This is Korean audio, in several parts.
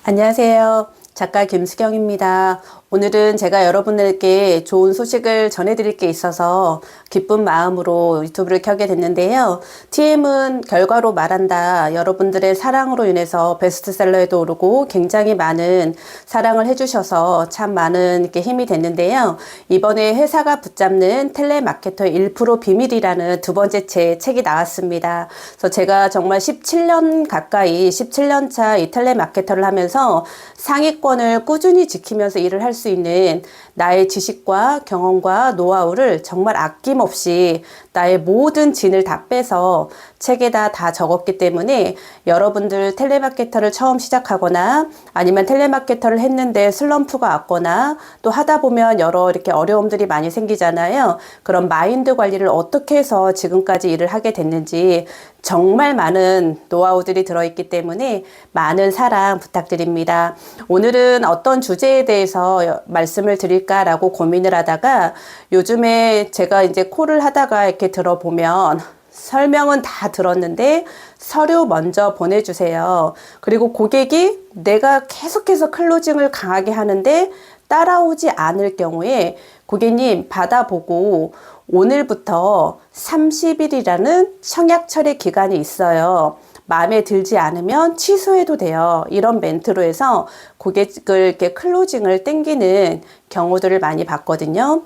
안녕하세요. 작가 김수경입니다. 오늘은 제가 여러분들께 좋은 소식을 전해드릴 게 있어서 기쁜 마음으로 유튜브를 켜게 됐는데요. TM은 결과로 말한다. 여러분들의 사랑으로 인해서 베스트셀러에도 오르고 굉장히 많은 사랑을 해주셔서 참 많은 이렇게 힘이 됐는데요. 이번에 회사가 붙잡는 텔레마케터의 1% 비밀이라는 두 번째 제 책이 나왔습니다. 그래서 제가 정말 17년 가까이 17년 차 이 텔레마케터를 하면서 상위권을 꾸준히 지키면서 일을 할 수 있는 나의 지식과 경험과 노하우를 정말 아낌없이 나의 모든 진을 다 빼서 책에다 다 적었기 때문에 여러분들 텔레마케터를 처음 시작하거나 아니면 텔레마케터를 했는데 슬럼프가 왔거나 또 하다 보면 여러 이렇게 어려움들이 많이 생기잖아요. 그런 마인드 관리를 어떻게 해서 지금까지 일을 하게 됐는지 정말 많은 노하우들이 들어있기 때문에 많은 사랑 부탁드립니다. 오늘은 어떤 주제에 대해서 말씀을 드릴까라고 고민을 하다가 요즘에 제가 이제 콜을 하다가 이렇게 들어보면 설명은 다 들었는데 서류 먼저 보내주세요. 그리고 고객이 내가 계속해서 클로징을 강하게 하는데 따라오지 않을 경우에 고객님 받아보고 오늘부터 30일이라는 청약 처리 기간이 있어요. 마음에 들지 않으면 취소해도 돼요. 이런 멘트로 해서 고객을 이렇게 클로징을 땡기는 경우들을 많이 봤거든요.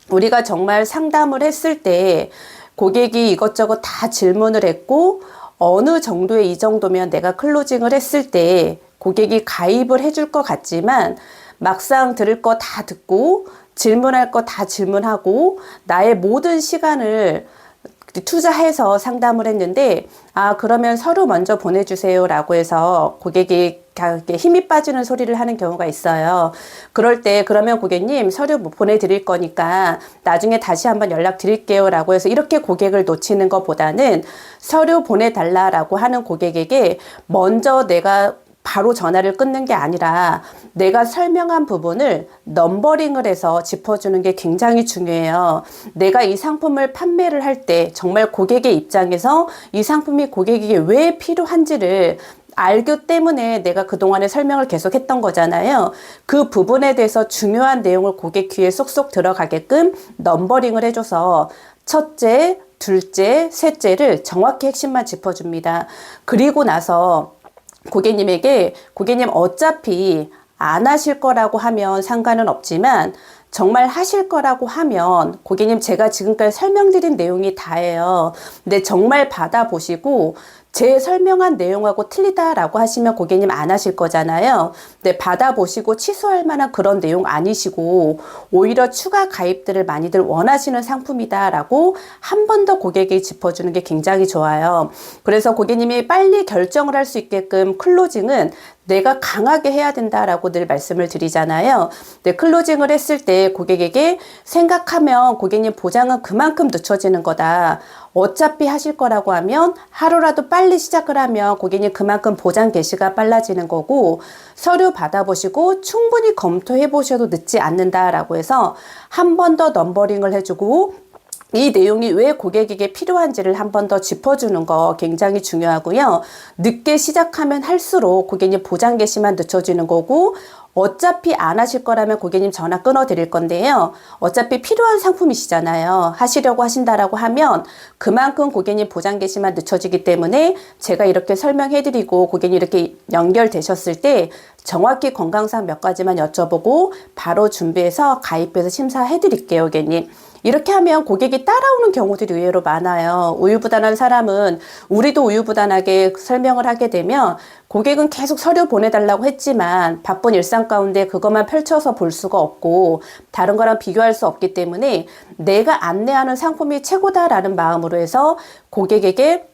우리가 정말 상담을 했을 때 고객이 이것저것 다 질문을 했고 어느 정도의 이 정도면 내가 클로징을 했을 때 고객이 가입을 해줄 것 같지만 막상 들을 거 다 듣고 질문할 거 다 질문하고 나의 모든 시간을 투자해서 상담을 했는데 그러면 서류 먼저 보내주세요 라고 해서 고객이 힘이 빠지는 소리를 하는 경우가 있어요. 그럴 때 그러면 고객님 서류 보내드릴 거니까 나중에 다시 한번 연락 드릴게요 라고 해서 이렇게 고객을 놓치는 것보다는 서류 보내달라라고 하는 고객에게 먼저 내가 바로 전화를 끊는 게 아니라 내가 설명한 부분을 넘버링을 해서 짚어주는 게 굉장히 중요해요. 내가 이 상품을 판매를 할 때 정말 고객의 입장에서 이 상품이 고객에게 왜 필요한지를 알기 때문에 내가 그동안에 설명을 계속 했던 거잖아요. 그 부분에 대해서 중요한 내용을 고객 귀에 쏙쏙 들어가게끔 넘버링을 해줘서 첫째, 둘째, 셋째를 정확히 핵심만 짚어줍니다. 그리고 나서 고객님에게 고객님 어차피 안 하실 거라고 하면 상관은 없지만 정말 하실 거라고 하면 고객님 제가 지금까지 설명드린 내용이 다예요. 근데 정말 받아보시고 제 설명한 내용하고 틀리다라고 하시면 고객님 안 하실 거잖아요. 근데 받아보시고 취소할 만한 그런 내용 아니시고 오히려 추가 가입들을 많이들 원하시는 상품이다라고 한 번 더 고객이 짚어주는 게 굉장히 좋아요. 그래서 고객님이 빨리 결정을 할 수 있게끔 클로징은 내가 강하게 해야 된다라고 늘 말씀을 드리잖아요. 근데 클로징을 했을 때 고객에게 생각하면 고객님 보장은 그만큼 늦춰지는 거다. 어차피 하실 거라고 하면 하루라도 빨리 시작을 하면 고객님 그만큼 보장 개시가 빨라지는 거고 서류 받아보시고 충분히 검토해 보셔도 늦지 않는다라고 해서 한 번 더 넘버링을 해주고 이 내용이 왜 고객에게 필요한지를 한 번 더 짚어주는 거 굉장히 중요하고요. 늦게 시작하면 할수록 고객님 보장 개시만 늦춰지는 거고 어차피 안 하실 거라면 고객님 전화 끊어 드릴 건데요. 어차피 필요한 상품이시잖아요. 하시려고 하신다라고 하면 그만큼 고객님 보장 개시만 늦춰지기 때문에 제가 이렇게 설명해 드리고 고객님 이렇게 연결되셨을 때 정확히 건강상 몇 가지만 여쭤보고 바로 준비해서 가입해서 심사해 드릴게요, 고객님. 이렇게 하면 고객이 따라오는 경우들이 의외로 많아요. 우유부단한 사람은 우리도 우유부단하게 설명을 하게 되면 고객은 계속 서류 보내달라고 했지만 바쁜 일상 가운데 그것만 펼쳐서 볼 수가 없고 다른 거랑 비교할 수 없기 때문에 내가 안내하는 상품이 최고다라는 마음으로 해서 고객에게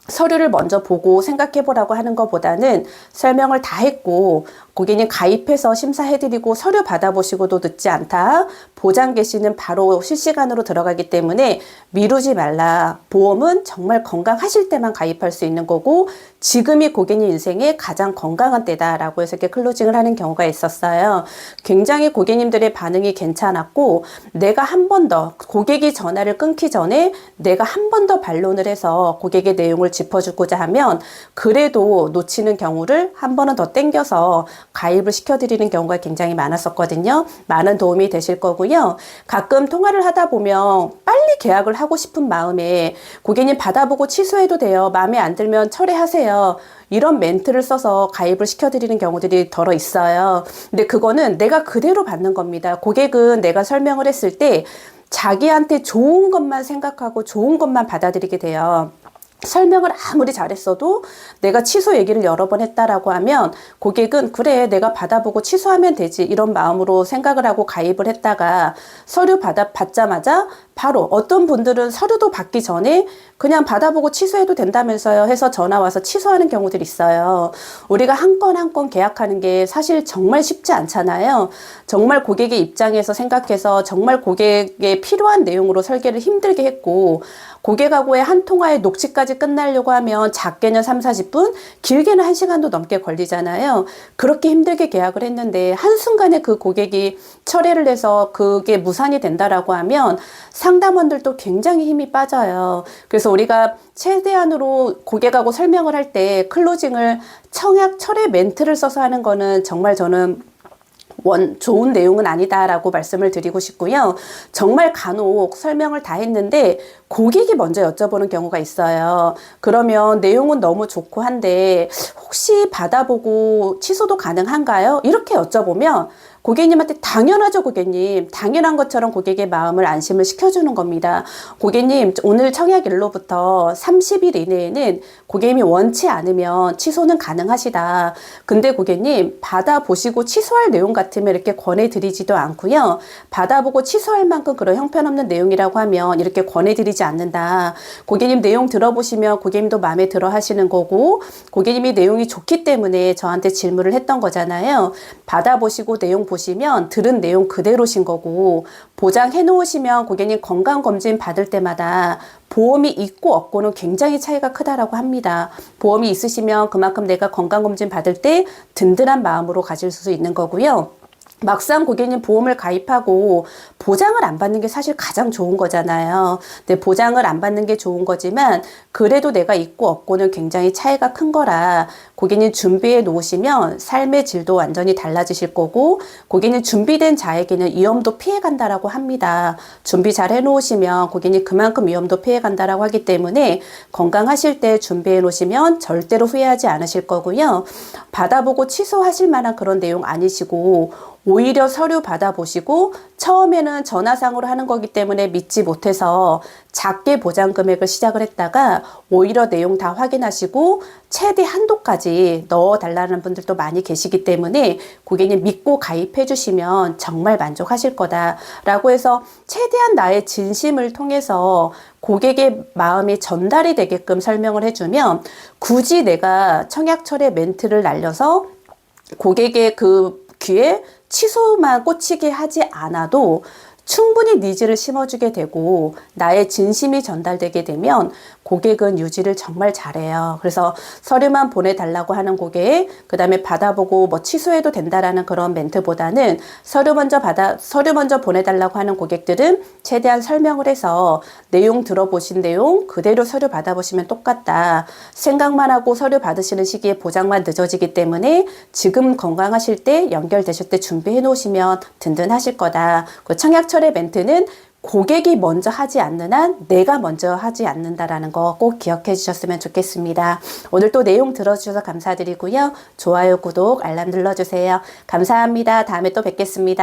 서류를 먼저 보고 생각해 보라고 하는 것보다는 설명을 다 했고 고객님 가입해서 심사해드리고 서류 받아보시고도 늦지 않다. 보장 개시는 바로 실시간으로 들어가기 때문에 미루지 말라. 보험은 정말 건강하실 때만 가입할 수 있는 거고 지금이 고객님 인생의 가장 건강한 때다라고 해서 이렇게 클로징을 하는 경우가 있었어요. 굉장히 고객님들의 반응이 괜찮았고 내가 한 번 더 고객이 전화를 끊기 전에 내가 한 번 더 반론을 해서 고객의 내용을 짚어주고자 하면 그래도 놓치는 경우를 한 번은 더 땡겨서 가입을 시켜드리는 경우가 굉장히 많았었거든요. 많은 도움이 되실 거고요. 가끔 통화를 하다 보면 빨리 계약을 하고 싶은 마음에 고객님 받아보고 취소해도 돼요. 마음에 안 들면 철회하세요. 이런 멘트를 써서 가입을 시켜드리는 경우들이 덜어 있어요. 근데 그거는 내가 그대로 받는 겁니다. 고객은 내가 설명을 했을 때 자기한테 좋은 것만 생각하고 좋은 것만 받아들이게 돼요. 설명을 아무리 잘했어도 내가 취소 얘기를 여러 번 했다라고 하면 고객은 그래 내가 받아보고 취소하면 되지 이런 마음으로 생각을 하고 가입을 했다가 서류 받자마자 바로 어떤 분들은 서류도 받기 전에 그냥 받아보고 취소해도 된다면서요 해서 전화 와서 취소하는 경우들이 있어요. 우리가 한 건 한 건 계약하는 게 사실 정말 쉽지 않잖아요. 정말 고객의 입장에서 생각해서 정말 고객의 필요한 내용으로 설계를 힘들게 했고 고객하고의 한 통화의 녹취까지 끝나려고 하면 작게는 3, 40분, 길게는 1시간도 넘게 걸리잖아요. 그렇게 힘들게 계약을 했는데 한순간에 그 고객이 철회를 해서 그게 무산이 된다라고 하면 상담원들도 굉장히 힘이 빠져요. 그래서 우리가 최대한으로 고객하고 설명을 할 때 클로징을 청약 철회 멘트를 써서 하는 거는 정말 저는 좋은 내용은 아니다라고 말씀을 드리고 싶고요. 정말 간혹 설명을 다 했는데 고객이 먼저 여쭤보는 경우가 있어요. 그러면 내용은 너무 좋고 한데 혹시 받아보고 취소도 가능한가요? 이렇게 여쭤보면 고객님한테 당연하죠, 고객님. 당연한 것처럼 고객의 마음을 안심을 시켜주는 겁니다. 고객님, 오늘 청약일로부터 30일 이내에는 고객님이 원치 않으면 취소는 가능하시다. 근데 고객님, 받아보시고 취소할 내용 같으면 이렇게 권해드리지도 않고요. 받아보고 취소할 만큼 그런 형편없는 내용이라고 하면 이렇게 권해드리지 않는다. 고객님 내용 들어보시면 고객님도 마음에 들어 하시는 거고, 고객님이 내용이 좋기 때문에 저한테 질문을 했던 거잖아요. 받아보시고 내용 보시면 들은 내용 그대로신 거고 보장해 놓으시면 고객님 건강검진 받을 때마다 보험이 있고 없고는 굉장히 차이가 크다라고 합니다. 보험이 있으시면 그만큼 내가 건강검진 받을 때 든든한 마음으로 가질 수 있는 거고요. 막상 고객님 보험을 가입하고 보장을 안 받는 게 사실 가장 좋은 거잖아요. 근데 보장을 안 받는 게 좋은 거지만 그래도 내가 있고 없고는 굉장히 차이가 큰 거라 고객님 준비해 놓으시면 삶의 질도 완전히 달라지실 거고 고객님 준비된 자에게는 위험도 피해 간다라고 합니다. 준비 잘 해 놓으시면 고객님 그만큼 위험도 피해 간다라고 하기 때문에 건강하실 때 준비해 놓으시면 절대로 후회하지 않으실 거고요. 받아보고 취소하실 만한 그런 내용 아니시고 오히려 서류 받아보시고 처음에는 전화상으로 하는 거기 때문에 믿지 못해서 작게 보장 금액을 시작을 했다가 오히려 내용 다 확인하시고 최대 한도까지 넣어달라는 분들도 많이 계시기 때문에 고객님 믿고 가입해 주시면 정말 만족하실 거다라고 해서 최대한 나의 진심을 통해서 고객의 마음이 전달이 되게끔 설명을 해주면 굳이 내가 청약철의 멘트를 날려서 고객의 그 귀에 취소만 꽂히게 하지 않아도 충분히 니즈를 심어주게 되고 나의 진심이 전달되게 되면 고객은 유지를 정말 잘해요. 그래서 서류만 보내달라고 하는 고객, 그 다음에 받아보고 뭐 취소해도 된다라는 그런 멘트보다는 서류 먼저 보내달라고 하는 고객들은 최대한 설명을 해서 내용 들어보신 내용 그대로 서류 받아보시면 똑같다. 생각만 하고 서류 받으시는 시기에 보장만 늦어지기 때문에 지금 건강하실 때 연결되실 때 준비해 놓으시면 든든하실 거다. 그 청약철의 멘트는 고객이 먼저 하지 않는 한 내가 먼저 하지 않는다라는 거 꼭 기억해 주셨으면 좋겠습니다. 오늘 또 내용 들어주셔서 감사드리고요. 좋아요, 구독, 알람 눌러주세요. 감사합니다. 다음에 또 뵙겠습니다.